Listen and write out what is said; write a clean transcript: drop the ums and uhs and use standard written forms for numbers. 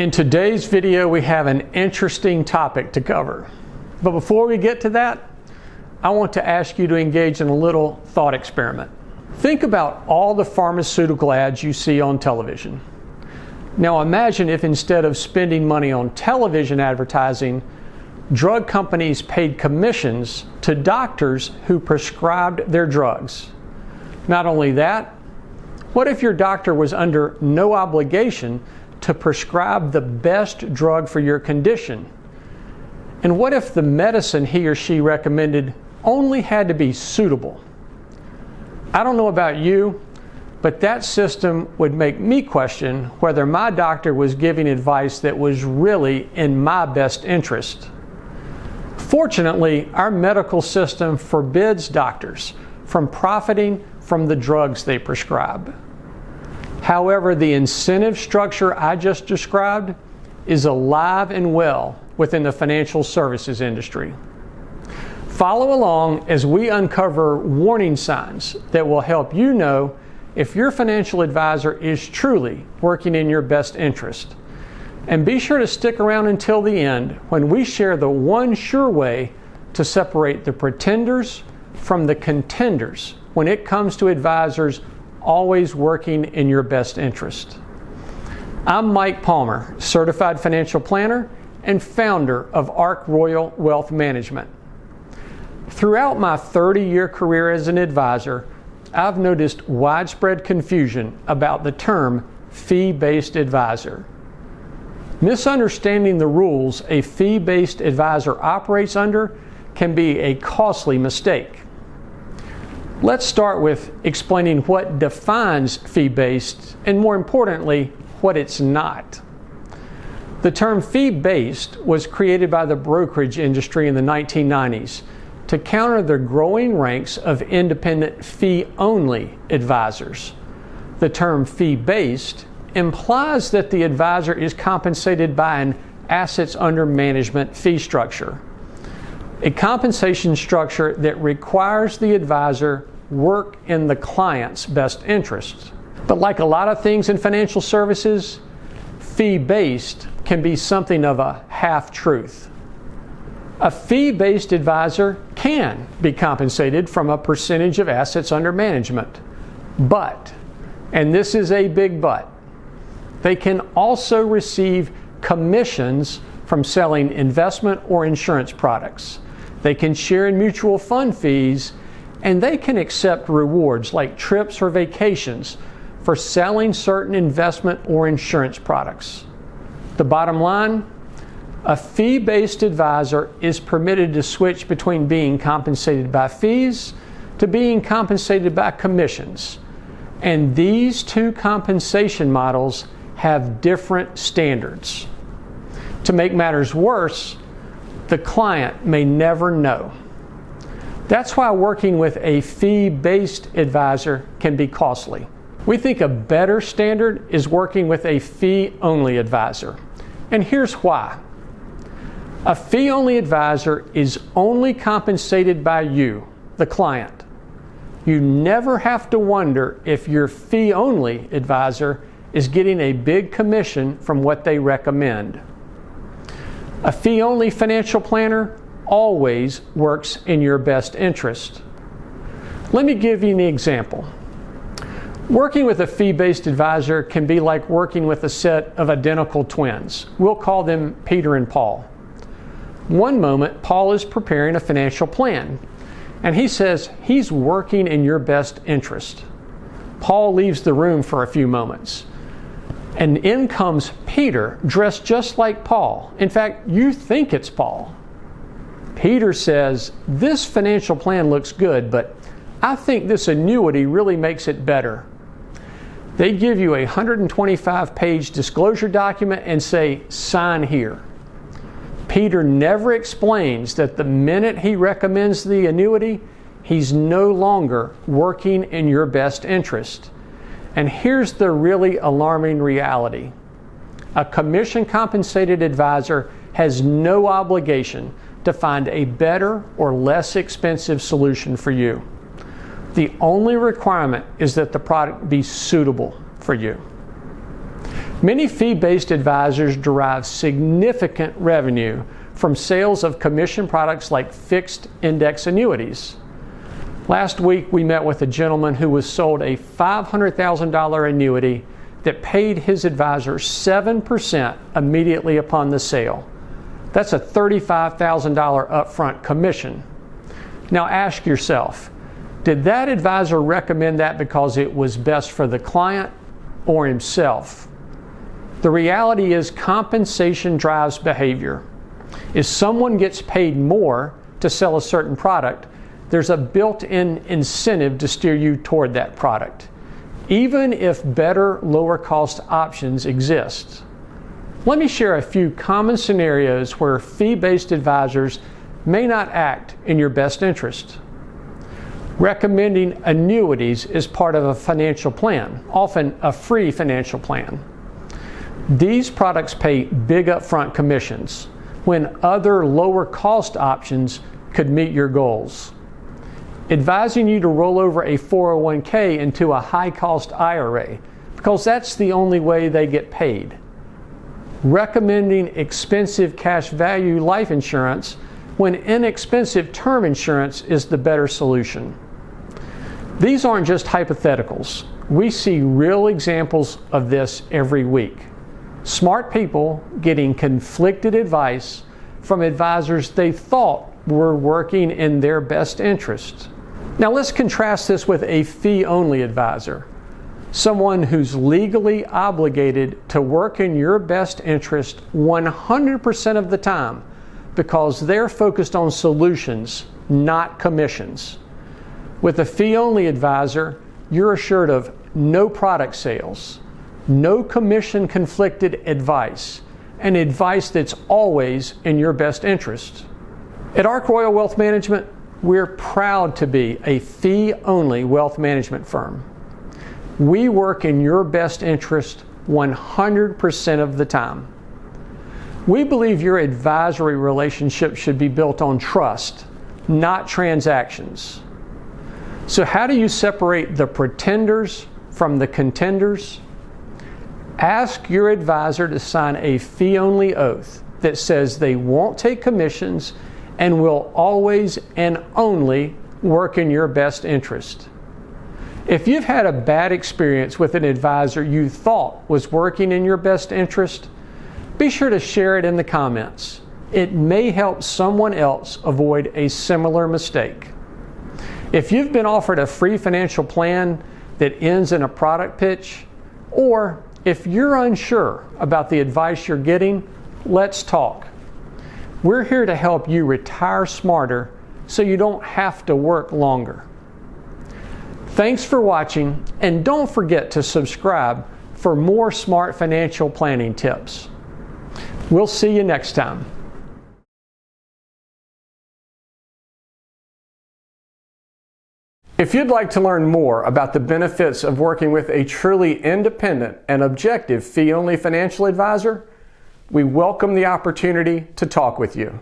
In today's video, we have an interesting topic to cover. But before we get to that, I want to ask you to engage in a little thought experiment. Think about all the pharmaceutical ads you see on television. Now imagine if instead of spending money on television advertising, drug companies paid commissions to doctors who prescribed their drugs. Not only that, what if your doctor was under no obligation to prescribe the best drug for your condition? And what if the medicine he or she recommended only had to be suitable? I don't know about you, but that system would make me question whether my doctor was giving advice that was really in my best interest. Fortunately, our medical system forbids doctors from profiting from the drugs they prescribe. However, the incentive structure I just described is alive and well within the financial services industry. Follow along as we uncover warning signs that will help you know if your financial advisor is truly working in your best interest. And be sure to stick around until the end when we share the one sure way to separate the pretenders from the contenders when it comes to advisors always working in your best interest. I'm Mike Palmer, certified financial planner and founder of Ark Royal Wealth Management. Throughout my 30-year career as an advisor, I've noticed widespread confusion about the term fee-based advisor. Misunderstanding the rules a fee-based advisor operates under can be a costly mistake. Let's start with explaining what defines fee-based and, more importantly, what it's not. The term fee-based was created by the brokerage industry in the 1990s to counter the growing ranks of independent fee-only advisors. The term fee-based implies that the advisor is compensated by an assets under management fee structure, a compensation structure that requires the advisor work in the client's best interests. But like a lot of things in financial services, fee-based can be something of a half-truth. A fee-based advisor can be compensated from a percentage of assets under management. But, and this is a big but, they can also receive commissions from selling investment or insurance products. They can share in mutual fund fees, and they can accept rewards like trips or vacations for selling certain investment or insurance products. The bottom line, a fee-based advisor is permitted to switch between being compensated by fees to being compensated by commissions. And these two compensation models have different standards. To make matters worse, the client may never know. That's why working with a fee-based advisor can be costly. We think a better standard is working with a fee-only advisor. And here's why. A fee-only advisor is only compensated by you, the client. You never have to wonder if your fee-only advisor is getting a big commission from what they recommend. A fee-only financial planner always works in your best interest. Let me give you an example. Working with a fee-based advisor can be like working with a set of identical twins. We'll call them Peter and Paul. One moment, Paul is preparing a financial plan, and he says he's working in your best interest. Paul leaves the room for a few moments, and in comes Peter, dressed just like Paul. In fact, you think it's Paul. Peter says, "This financial plan looks good, but I think this annuity really makes it better." They give you a 125-page disclosure document and say, "Sign here." Peter never explains that the minute he recommends the annuity, he's no longer working in your best interest. And here's the really alarming reality. A commission-compensated advisor has no obligation to find a better or less expensive solution for you. The only requirement is that the product be suitable for you. Many fee-based advisors derive significant revenue from sales of commission products like fixed index annuities. Last week we met with a gentleman who was sold a $500,000 annuity that paid his advisor 7% immediately upon the sale. That's a $35,000 upfront commission. Now ask yourself, did that advisor recommend that because it was best for the client or himself? The reality is compensation drives behavior. If someone gets paid more to sell a certain product, there's a built-in incentive to steer you toward that product, even if better, lower-cost options exist. Let me share a few common scenarios where fee-based advisors may not act in your best interest. Recommending annuities is part of a financial plan, often a free financial plan. These products pay big upfront commissions when other lower cost options could meet your goals. Advising you to roll over a 401k into a high cost IRA because that's the only way they get paid. Recommending expensive cash value life insurance when inexpensive term insurance is the better solution. These aren't just hypotheticals. We see real examples of this every week. Smart people getting conflicted advice from advisors they thought were working in their best interest. Now let's contrast this with a fee-only advisor, someone who's legally obligated to work in your best interest 100% of the time because they're focused on solutions, not commissions. With a fee-only advisor, you're assured of no product sales, no commission conflicted advice, and advice that's always in your best interest. At Ark Royal Wealth Management, we're proud to be a fee-only wealth management firm. We work in your best interest 100% of the time. We believe your advisory relationship should be built on trust, not transactions. So how do you separate the pretenders from the contenders? Ask your advisor to sign a fee-only oath that says they won't take commissions and will always and only work in your best interest. If you've had a bad experience with an advisor you thought was working in your best interest, be sure to share it in the comments. It may help someone else avoid a similar mistake. If you've been offered a free financial plan that ends in a product pitch, or if you're unsure about the advice you're getting, let's talk. We're here to help you retire smarter so you don't have to work longer. Thanks for watching, and don't forget to subscribe for more smart financial planning tips. We'll see you next time. If you'd like to learn more about the benefits of working with a truly independent and objective fee-only financial advisor, we welcome the opportunity to talk with you.